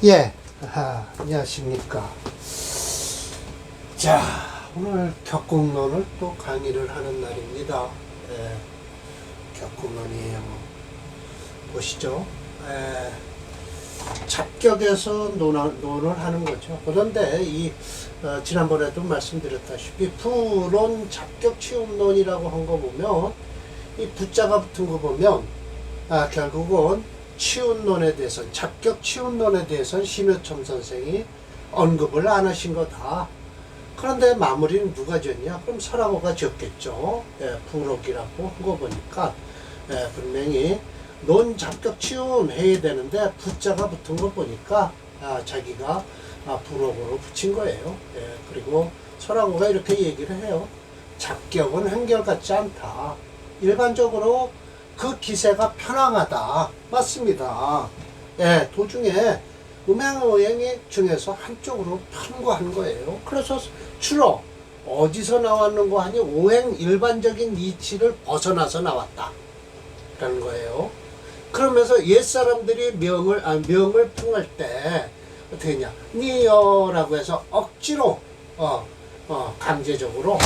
예, 안녕하십니까. 자, 오늘 격국론을 또 강의를 하는 날입니다. 예, 격국론이에요. 보시죠. 잡격에서 논을 하는 거죠. 그런데 지난번에도 말씀드렸다시피 부론 잡격 치움론이라고 한 거 보면 이 부자가 붙은 거 보면 결국은 치운론에 대해서는 잡격 치운론에 대해서는 심여청 선생이 언급을 안 하신 거다. 그런데 마무리는 누가 지었냐? 그럼 설하고가 지었겠죠. 부록이라고 한 거 보니까 분명히 논 잡격 치움 해야 되는데 부자가 붙은 거 보니까 자기가 부록으로 붙인 거예요. 그리고 설하고가 이렇게 얘기를 해요. 잡격은 한결같지 않다. 일반적으로 그 기세가 편황하다. 맞습니다. 도중에 음양오행이 중에서 한쪽으로 편거한 거예요. 그래서 주로 어디서 나왔는 거 하니 오행 일반적인 이치를 벗어나서 나왔다. 라는 거예요. 그러면서 옛사람들이 명을 평할 때 어떻게 했냐. 니여라고 해서 억지로 강제적으로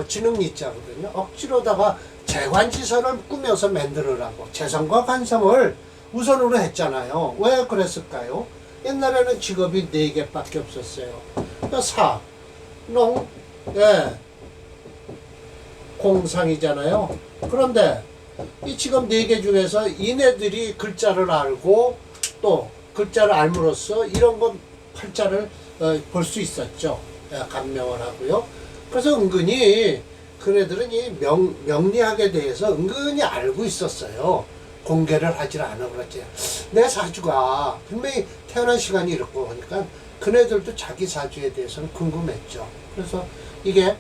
지능니자거든요. 억지로다가 재관지설을 꾸며서 만들으라고 재성과 관성을 우선으로 했잖아요. 왜 그랬을까요? 옛날에는 직업이 4개밖에 없었어요. 사, 농, 공상이잖아요. 그런데 이 직업 4개 중에서 이네들이 글자를 알고 또 글자를 알므로써 이런 것 팔자를 볼 수 있었죠. 감명을 하고요. 그래서 은근히 그네들은 이 명리학에 대해서 은근히 알고 있었어요. 공개를 하질 않아 그렇지. 내 사주가 분명히 태어난 시간이 이렇고 하니까 그네들도 자기 사주에 대해서는 궁금했죠. 그래서 이게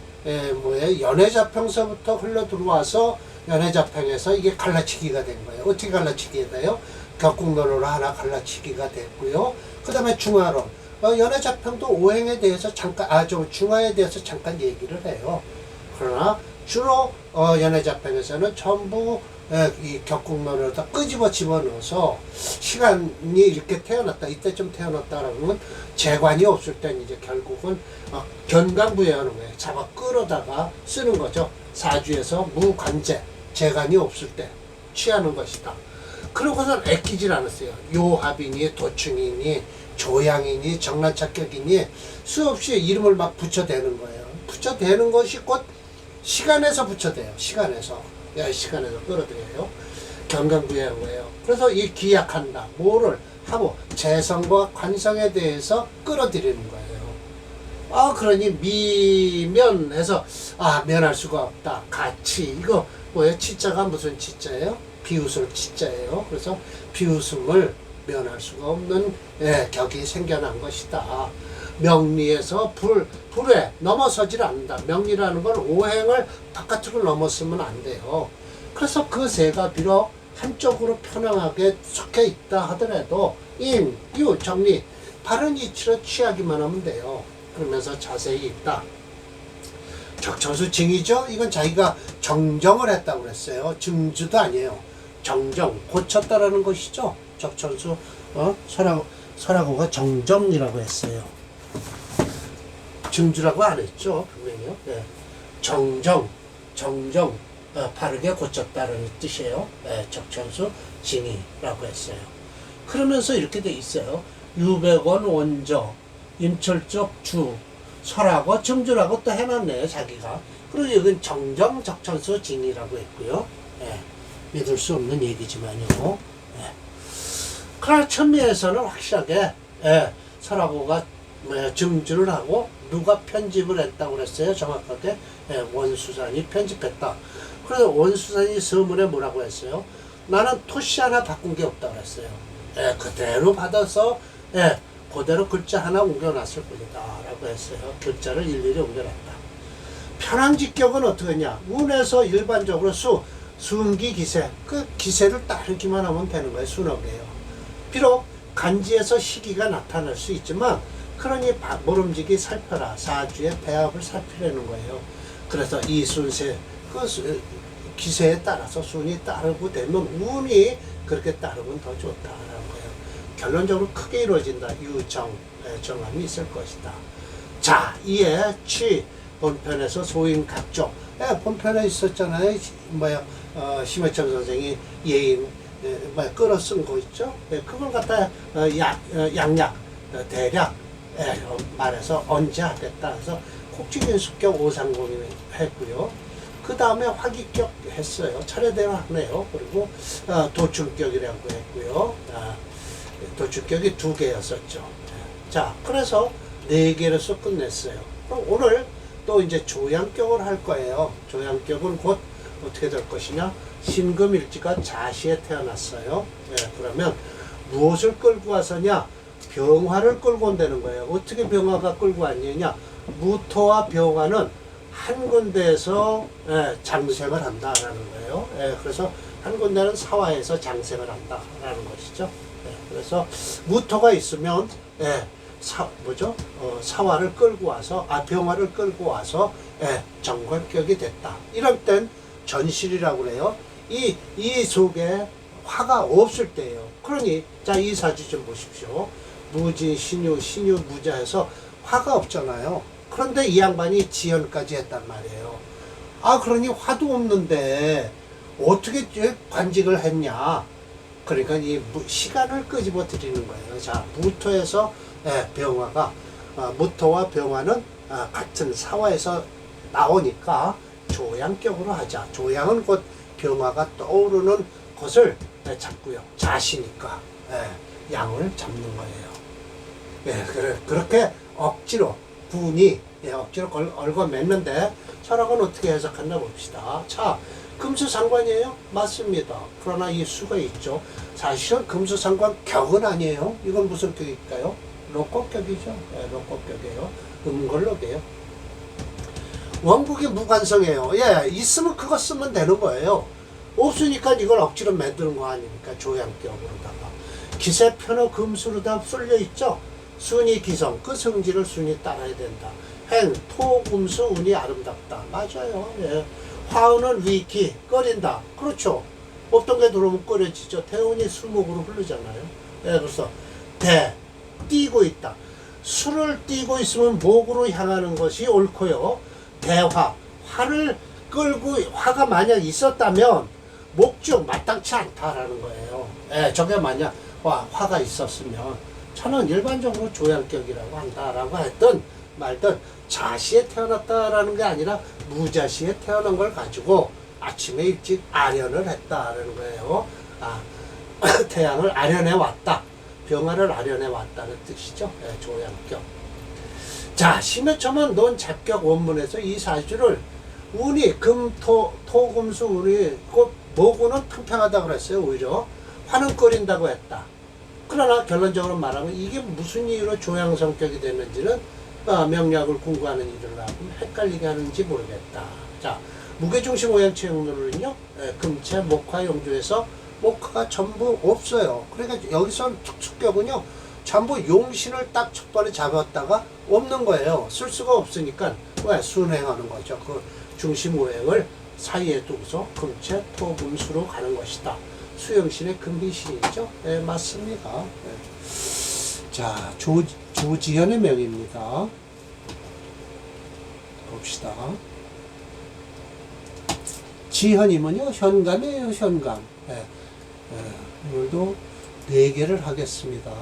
연해자평서부터 흘러 들어와서 연해자평에서 이게 갈라치기가 된 거예요. 어떻게 갈라치기가 돼요? 격국론으로 하나 갈라치기가 됐고요. 그 다음에 중화론. 연해자평도 오행에 대해서 잠깐, 중화에 대해서 잠깐 얘기를 해요. 그러나 주로 연해자평에서는 전부 이 격국론을 다 끄집어 집어넣어서 시간이 이렇게 태어났다, 이때쯤 태어났다라고 하면 재관이 없을 땐 이제 결국은 견강부여하는 거예요. 잡아 끌어다가 쓰는 거죠. 사주에서 무관제, 재관이 없을 때 취하는 것이다. 그러고선 애끼질 않았어요. 요합이니 도충이니 조양이니 정란착격이니 수없이 이름을 막 붙여대는 거예요. 붙여대는 것이 곧 시간에서 붙여대요. 시간에서 끌어들여요. 경강부여한 거예요. 그래서 이 기약한다. 뭐를 하고 재성과 관성에 대해서 끌어들이는 거예요. 그러니 미면해서 면할 수가 없다. 가치 이거 뭐예요? 치자가 무슨 치자예요? 비웃을 치자예요. 그래서 비웃음을 면할 수가 없는 격이 생겨난 것이다. 명리에서 불에 넘어서질 않는다. 명리라는 건 오행을 바깥으로 넘어서면 안 돼요. 그래서 그 세가 비록 한쪽으로 편안하게 속해 있다 하더라도 임, 유, 정리 바른 이치로 취하기만 하면 돼요. 그러면서 자세히 있다. 적천수 징이죠. 이건 자기가 정정을 했다고 그랬어요. 증주도 아니에요. 정정, 고쳤다라는 것이죠. 적천수 설하고가 정정이라고 했어요. 증주라고 안 했죠. 분명히요. 정정, 바르게 고쳤다는 뜻이에요. 적천수 징이라고 했어요. 그러면서 이렇게 돼 있어요. 유백원 원저, 임철적 주, 설하고 증주라고 또 해놨네요. 자기가. 그리고 여긴 정정, 적천수 징이라고 했고요. 믿을 수 없는 얘기지만요. 그러나 천미에서는 확실하게 설하고가 증주를 하고 누가 편집을 했다고 그랬어요? 정확하게 원수산이 편집했다. 그래서 원수산이 서문에 뭐라고 했어요? 나는 토시 하나 바꾼 게 없다고 그랬어요. 그대로 받아서 그대로 글자 하나 옮겨놨을 뿐이다 라고 했어요. 글자를 일일이 옮겨놨다. 편황직격은 어떻게 했냐? 운에서 일반적으로 순기 기세, 그 기세를 따르기만 하면 되는 거예요. 순억이에요. 비록 간지에서 시기가 나타날 수 있지만 그러니 모름지기 살펴라. 사주의 배합을 살피려는 거예요. 그래서 이 순세, 그 기세에 따라서 순이 따르고 되면 운이 그렇게 따르면 더 좋다라는 거예요. 결론적으로 크게 이루어진다. 유정 정함이 있을 것이다. 자, 이에 취 본편에서 소인 각종. 본편에 있었잖아요. 심해천 선생이 예인 끌어 쓴 거 있죠. 그걸 갖다 양약 대략 말해서 언제 하겠다 해서 국지균수격 오상공이 했고요. 그 다음에 화기격 했어요. 차례대로 하네요. 그리고 도출격이라고 했고요. 도출격이 2개였었죠. 자, 그래서 4개로서 끝냈어요. 그럼 오늘 또 이제 조양격을 할 거예요. 조양격은 곧 어떻게 될 것이냐? 신금일지가 자시에 태어났어요. 그러면 무엇을 끌고 와서냐? 병화를 끌고 온다는 거예요. 어떻게 병화가 끌고 왔느냐? 무토와 병화는 한 군데에서 장생을 한다라는 거예요. 그래서 한 군데는 사화에서 장생을 한다라는 것이죠. 그래서 무토가 있으면 사화를 끌고 와서 병화를 끌고 와서 정관격이 됐다. 이럴 땐 전실이라고 그래요. 이 속에 화가 없을 때예요. 그러니 자, 이 사주 좀 보십시오. 무지, 신유, 무자해서 화가 없잖아요. 그런데 이 양반이 지연까지 했단 말이에요. 그러니 화도 없는데 어떻게 관직을 했냐? 그러니까 이 시간을 끄집어 드리는 거예요. 자, 무토에서 병화가 무토와 병화는 같은 사화에서 나오니까 조양격으로 하자. 조양은 곧 병화가 떠오르는 것을 잡고요. 자시니까 양을 잡는 거예요. 그렇게 억지로 군이 억지로 얽어맸는데 철학은 어떻게 해석한다 봅시다. 자, 금수상관이에요? 맞습니다. 그러나 이 수가 있죠. 사실은 금수상관 격은 아니에요. 이건 무슨 격일까요? 로꼬격이죠. 로꼬격이에요. 음걸록이에요. 원국이 무관성이에요. 있으면 그거 쓰면 되는 거예요. 없으니까 이걸 억지로 만드는 거 아닙니까? 조양격으로다가. 기세편호 금수로다 쏠려 있죠. 순이 기성, 그 성질을 순이 따라야 된다. 행, 토, 금수, 운이 아름답다. 맞아요. 화운은 위기, 끓인다. 그렇죠. 없던 게 들어오면 끓여지죠. 태운이 수목으로 흐르잖아요. 그래서 띄고 있다. 수를 띄고 있으면 목으로 향하는 것이 옳고요. 대화, 화를 끌고 화가 만약 있었다면 목적 마땅치 않다라는 거예요. 저게 만약 화가 있었으면 저는 일반적으로 조양격이라고 한다라고 했던 말든 자시에 태어났다라는 게 아니라 무자시에 태어난 걸 가지고 아침에 일찍 아련을 했다라는 거예요. 태양을 아련해 왔다. 병화를 아련해 왔다는 뜻이죠. 조양격. 자, 심해첨은 논 잡격 원문에서 이 사주를 운이 토금수 운이 곧 모구는 평평하다 그랬어요. 오히려 화는 끓인다고 했다. 그러나 결론적으로 말하면 이게 무슨 이유로 조양 성격이 됐는지는 명략을 공부하는 이들을 하고 헷갈리게 하는지 모르겠다. 자, 무게중심 오행체형론은요, 금체, 목화, 용조에서 목화가 전부 없어요. 그러니까 여기서 특수격은요, 전부 용신을 딱 첫 번에 잡았다가 없는 거예요. 쓸 수가 없으니까 왜 순행하는 거죠. 그 중심 오행을 사이에 두고서 금체, 토, 금수로 가는 것이다. 수영신의 금희신이죠. 맞습니다. 자, 조지현의 명입니다. 봅시다. 지현이면요, 현감이에요, 현감. 오늘도 4개를 하겠습니다.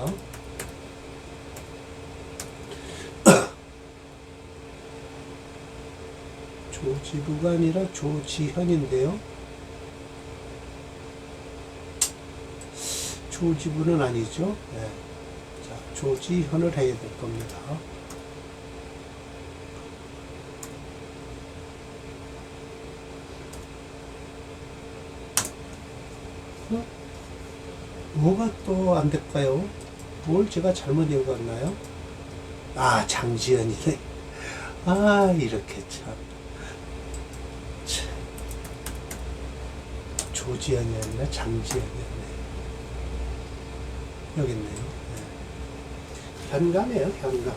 조지부가 아니라 조지현인데요. 조지부는 아니죠. 자, 조지현을 해야 될 겁니다. 뭐가 또 안 될까요? 뭘 제가 잘못 읽었나요? 장지현이네. 이렇게 참. 조지현이었나? 장지현이었네. 여기 있네요. 현감이에요, 현감.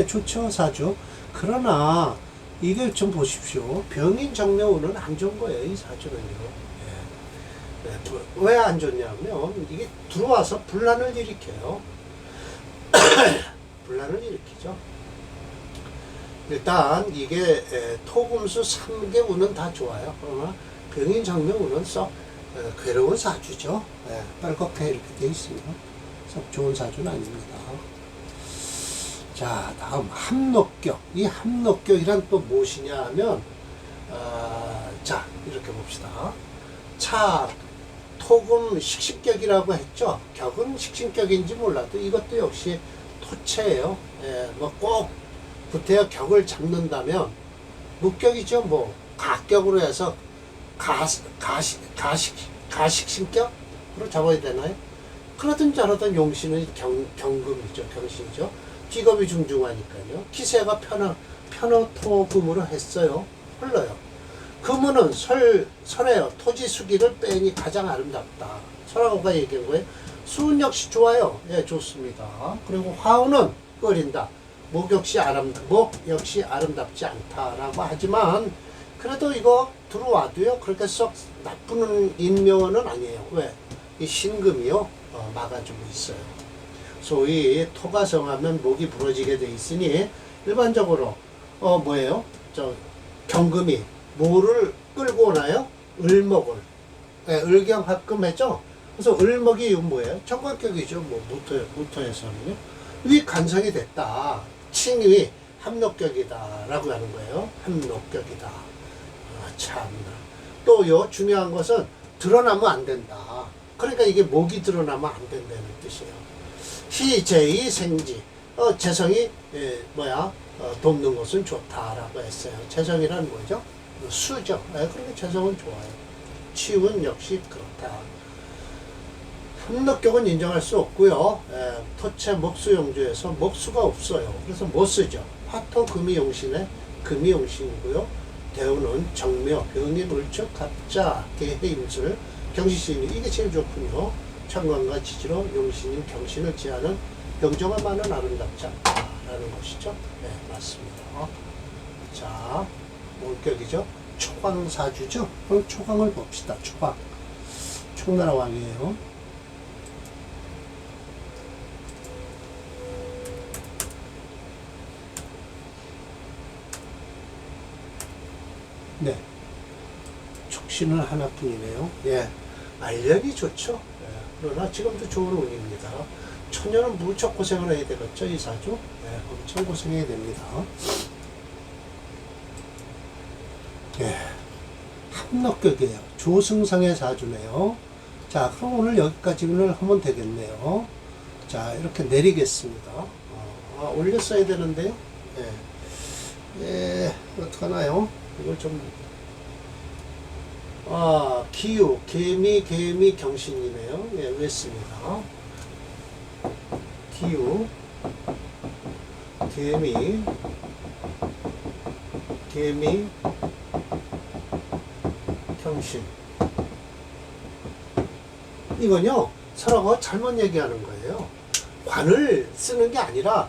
좋죠, 사주. 그러나, 이게 좀 보십시오. 병인 정묘운은 안 좋은 거예요, 이 사주는요. 왜 안 좋냐면 이게 들어와서 분란을 일으켜요. 분란을 일으키죠. 일단 이게 토금수 3개운은 다 좋아요. 그러나 병인정명운은 썩 괴로운 사주죠. 빨갛게 이렇게 돼 있으면 썩 좋은 사주는 아닙니다. 자, 다음 합록격. 이 합록격이란 또 무엇이냐 하면 자, 이렇게 봅시다. 차, 토금 식신격이라고 했죠. 격은 식신격인지 몰라도 이것도 역시 토체예요. 뭐 꼭 구태여 격을 잡는다면 묵격이죠. 뭐 가격으로 해서 가식신격으로 잡아야 되나요? 그러든 저러든 용신은 경금이죠. 경신이죠. 기겁이 중중하니까요. 기세가 편어토금으로 했어요. 흘러요. 금은 설해요. 토지 수기를 빼니 가장 아름답다. 설하고가 얘기한 거예요. 수은 역시 좋아요. 예, 좋습니다. 그리고 화우는 끓인다. 목 역시 아름답지 않다라고 하지만 그래도 이거 들어와도요 그렇게 썩 나쁜 인묘는 아니에요. 왜? 이 신금이요 막아주고 있어요. 소위 토가 성하면 목이 부러지게 돼 있으니 일반적으로 뭐예요? 경금이 뭐를 끌고 오나요? 을목을. 을경합금했죠? 그래서 을목이 뭐예요? 정관격이죠. 뭐 무토에서는요. 위 간성이 됐다. 칭위 합록격이다 라고 하는 거예요. 합록격이다. 참나. 또요 중요한 것은 드러나면 안 된다. 그러니까 이게 목이 드러나면 안 된다는 뜻이에요. 희재의 생지. 재성이 돕는 것은 좋다라고 했어요. 재성이란 뭐죠? 수죠. 그러니까 재성은 좋아요. 치운 역시 그렇다. 합록격은 인정할 수 없고요. 토체 목수용주에서 목수가 없어요. 그래서 못 쓰죠. 화토 금이용신에 금이용신이고요. 대우는 정묘, 병인, 울축, 갑자, 개해임술, 경시신이 이게 제일 좋군요. 천간과 지지로 용신인 경신을 지하는 병조가 많은 아름답지 않다라는 것이죠. 네, 맞습니다. 자, 목격이죠. 초광사주죠. 그럼 초광을 봅시다. 초광. 총나라 왕이에요. 네. 촉신은 하나뿐이네요. 예. 알력이 좋죠. 예. 그러나 지금도 좋은 운입니다. 처녀는 무척 고생을 해야 되겠죠, 이 사주? 예. 엄청 고생해야 됩니다. 예. 합록격이에요. 조승상의 사주네요. 자, 그럼 오늘 여기까지는 하면 되겠네요. 자, 이렇게 내리겠습니다. 올렸어야 되는데요. 예. 어떡하나요? 이걸 좀, 기우, 개미, 경신이네요. 예, 왜습니다. 기우, 개미, 경신. 이건요, 서로가 잘못 얘기하는 거예요. 관을 쓰는 게 아니라,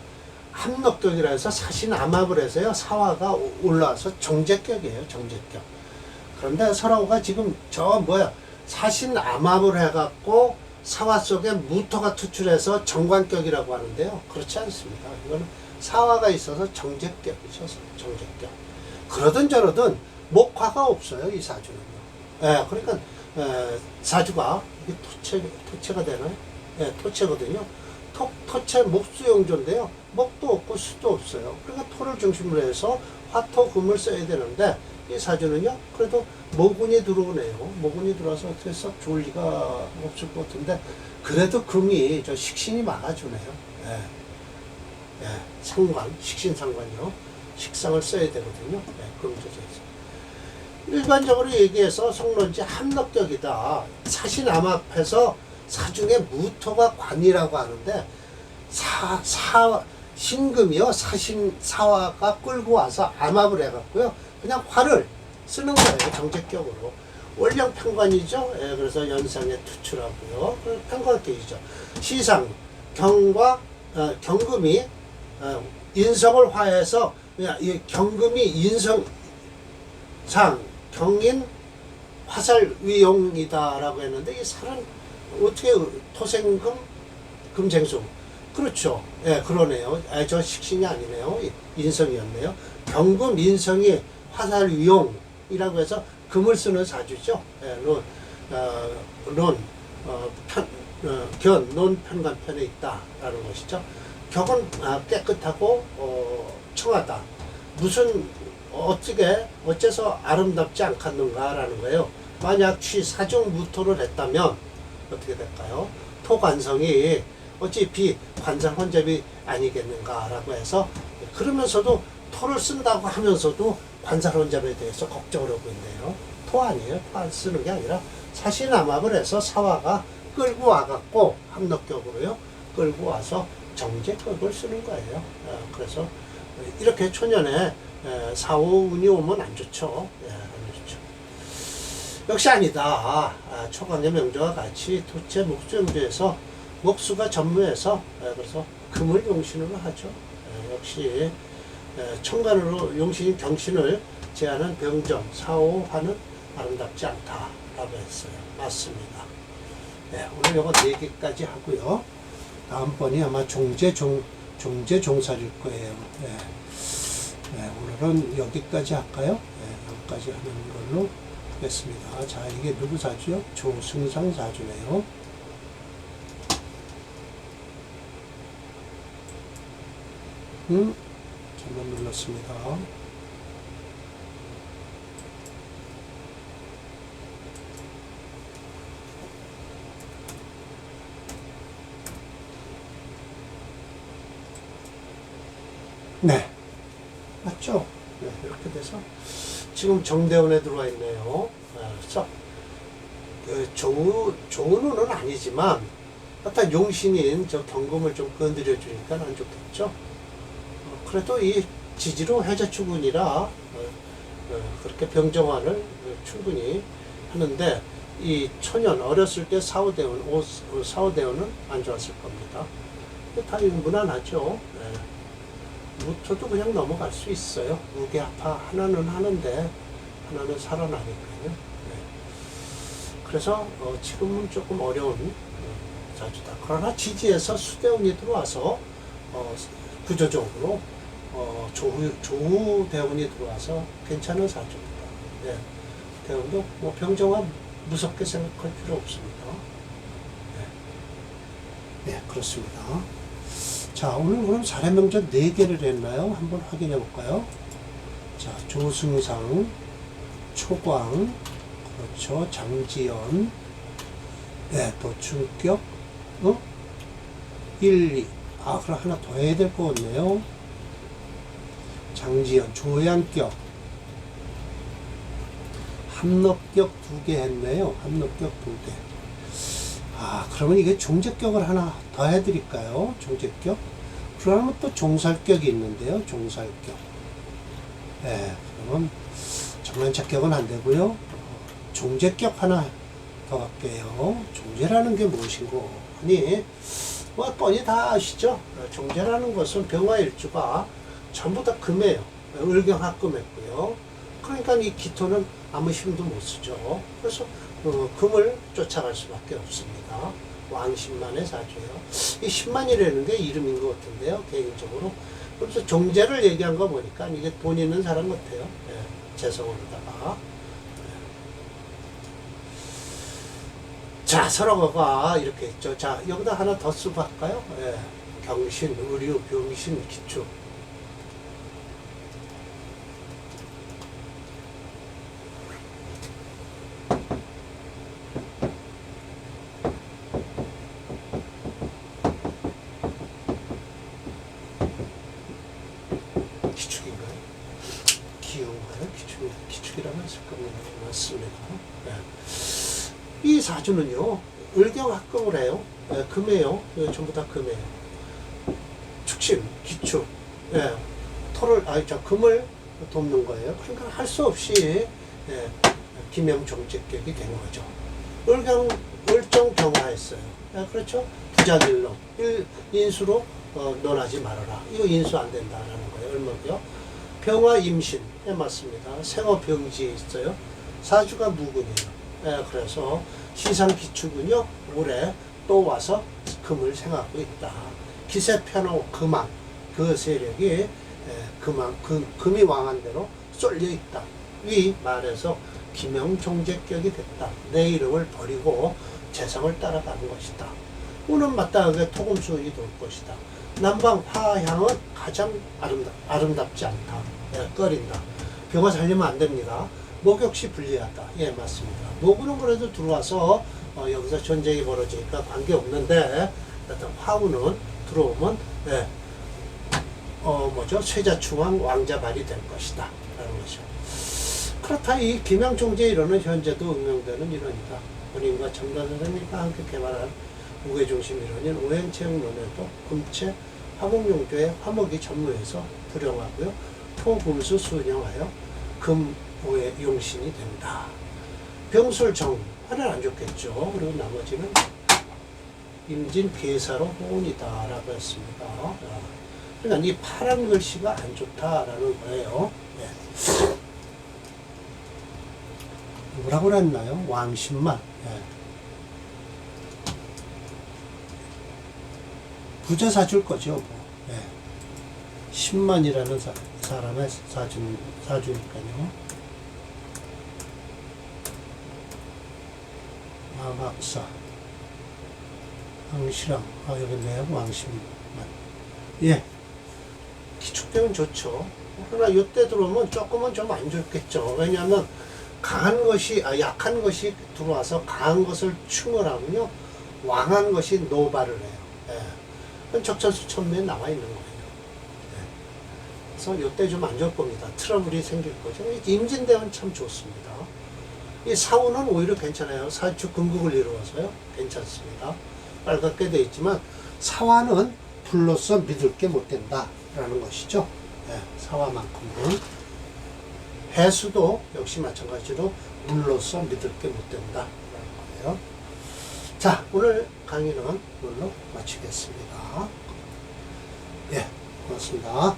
합록격이라 해서 사신암합을 해서요 사화가 올라와서 정제격이에요. 정제격. 그런데 설화가 지금 사신암합을 해갖고 사화 속에 무토가 투출해서 정관격이라고 하는데요. 그렇지 않습니다. 이거는 사화가 있어서 정제격이죠. 정제격. 그러든 저러든 목화가 없어요. 이 사주는요. 예, 그러니까 사주가 이게 토체가 되나요? 예, 토체거든요. 토체 목수용조인데요. 목도 없고 수도 없어요. 그러니까 토를 중심으로 해서 화토금을 써야 되는데 이 사주는요. 그래도 모군이 들어오네요. 모군이 들어와서 어떻게 썩 좋을 리가 없을 것 같은데 그래도 금이 저 식신이 막아주네요. 예. 상관, 식신상관이요. 식상을 써야 되거든요. 금조에서. 일반적으로 얘기해서 성론지 합록격이다. 사신암합해서 사중에 무토가 관이라고 하는데 신금이요 사화가 끌고 와서 암합을 해갖고요 그냥 화를 쓰는 거예요. 정제격으로 월령평관이죠. 그래서 연상에 투출하고요 평관격이죠. 시상 경과 경금이 인성을 화해서 이 경금이 인성상 경인 화살위용이다라고 했는데 이 살은 어떻게 토생금 금생수 그렇죠. 예, 그러네요. 저 식신이 아니네요. 인성이었네요. 경금 인성이 화살위용이라고 해서 금을 쓰는 사주죠. 예, 논 편간편에 있다라는 것이죠. 격은 깨끗하고 청하다. 무슨 어째서 아름답지 않겠는가라는 거예요. 만약 사중무토를 했다면 어떻게 될까요? 토관성이 어찌 비관상 혼잡이 아니겠는가라고 해서 그러면서도 토를 쓴다고 하면서도 관상 혼잡에 대해서 걱정을 하고 있네요. 토 아니에요. 토 안 쓰는 게 아니라 사시남합을 해서 사화가 끌고 와갖고 함록격으로요. 끌고 와서 정제격을 쓰는 거예요. 그래서 이렇게 초년에 사오운이 오면 안 좋죠. 안 좋죠. 역시 아니다. 초강의 명조와 같이 토체 목수영조에서 목수가 전무해서 그래서 금을 용신으로 하죠. 역시 천간으로 용신인 경신을 제하는 병정 사오화는 아름답지 않다라고 했어요. 맞습니다. 오늘 요거 4개까지 하고요. 다음번이 아마 종제종살일 거예요. 오늘은 여기까지 할까요? 여기까지 하는 걸로 하겠습니다. 자, 이게 누구 사주요? 조승상 사주네요. 잘못 눌렀습니다. 네. 맞죠? 네, 이렇게 돼서 지금 정대원에 들어와 있네요. 그래서 좋은 운은 아니지만 일단 용신인 저 경금을 좀 건드려 주니까 안 좋겠죠? 그래도 이 지지로 해자축운이라 그렇게 병정환을 충분히 하는데 이 초년 어렸을 때 사오대운은 안 좋았을 겁니다. 다 무난하죠. 무토도 그냥 넘어갈 수 있어요. 무게아파 하나는 하는데 하나는 살아나니까요. 그래서 지금은 조금 어려운 자주다. 그러나 지지에서 수대운이 들어와서 구조적으로 조대운이 들어와서 괜찮은 사주입니다. 대운도 뭐 병정화 무섭게 생각할 필요 없습니다. 네, 그렇습니다. 자, 오늘 그럼 사례명절 4개를 했나요? 한번 확인해 볼까요? 자, 조승상, 초광, 그렇죠. 장지연, 도충격, 1, 2. 그럼 하나 더 해야 될 것 같네요. 장지연, 조양격, 함록격 2개 했네요. 함록격 2개. 그러면 이게 종제격을 하나 더 해드릴까요? 종제격. 그러면 또 종살격이 있는데요. 종살격. 그러면 정란착격은 안 되고요. 종제격 하나 더 할게요. 종제라는 게 무엇인고? 아니, 뭐 뻔히 다 아시죠? 종제라는 것은 병화일주가 전부 다 금이에요. 을경합금했고요. 그러니까 이 기토는 아무 힘도 못 쓰죠. 그래서 금을 쫓아갈 수밖에 없습니다. 왕신만의 사주예요. 이 신만이라는 게 이름인 것 같은데요, 개인적으로. 그래서 종제를 얘기한 거 보니까 이게 돈 있는 사람 같아요. 재성으로다가. 자, 설화가 이렇게 있죠. 자, 여기다 하나 더 쓰고 할까요? 경신, 의류, 병신, 기축. 기축인가요? 기운가요? 기축이라고 했을 겁니다. 맞습니다. 이 사주는요, 을경합금을 해요. 금이에요. 전부 다 금이에요. 축신, 기축, 금을 돕는 거예요. 그러니까 할 수 없이 기명종제격이 된 거죠. 을정경화했어요. 그렇죠? 부작일로 인수로 논하지 말아라. 이거 인수 안 된다라는 거예요. 을목이요. 병화 임신 맞습니다. 생업병지에 있어요. 사주가 무근이에요. 그래서 시상기축은요 올해 또 와서 금을 생하고 있다. 기세편호 금왕 그 세력이 금이 왕한 대로 쏠려 있다. 위 말해서 기명종제격이 됐다. 내 이름을 버리고 재성을 따라가는 것이다. 운은 마땅하게 토금수운이 돌 것이다. 남방 화향은 가장 아름답지 않다. 꺼린다. 병화 살리면 안 됩니다. 목욕시 불리하다. 예, 맞습니다. 목운은 그래도 들어와서 여기서 전쟁이 벌어지니까 관계없는데 일단 화운은 들어오면 쇠자충왕 왕자발이 될 것이다 라는 것이죠. 그렇다. 이 김양총재 이론은 현재도 응용되는 이론이다. 본인과 첨단 선생님과 함께 개발한 무게중심 이론인 오행체육론에도 금체 화목용조의 화목이 전무해서 불용하고요. 토금수 순영하여 금오의 용신이 된다. 병술정 화는 안 좋겠죠. 그리고 나머지는 임진 괴사로 호운이다 라고 했습니다. 그러니까 이 파란 글씨가 안 좋다라는 거예요. 네. 뭐라고 그랬나요? 왕신만. 네. 부자 사줄 거죠. 뭐. 네. 10만이라는 사람의 사주니까요. 마박사, 황실왕, 여기 있네요. 왕신만. 예. 기축되면 좋죠. 그러나 이때 들어오면 조금은 좀 안 좋겠죠. 왜냐하면 약한 것이 들어와서 강한 것을 충을 하면요. 왕한 것이 노발을 해요. 예. 적천수천매에 나와 있는 거예요. 예. 그래서 이때 좀 안 좋을 겁니다. 트러블이 생길 거죠. 임진되면 참 좋습니다. 이 사우는 오히려 괜찮아요. 사주 금국을 이루어서요. 괜찮습니다. 빨갛게 되어 있지만 사화는 불로서 믿을 게 못 된다 라는 것이죠. 예. 사화만큼은 해수도 역시 마찬가지로 물로서 믿을 게 못 된다 라는 거예요. 자, 오늘 강의는 이걸로 마치겠습니다. 예, 고맙습니다.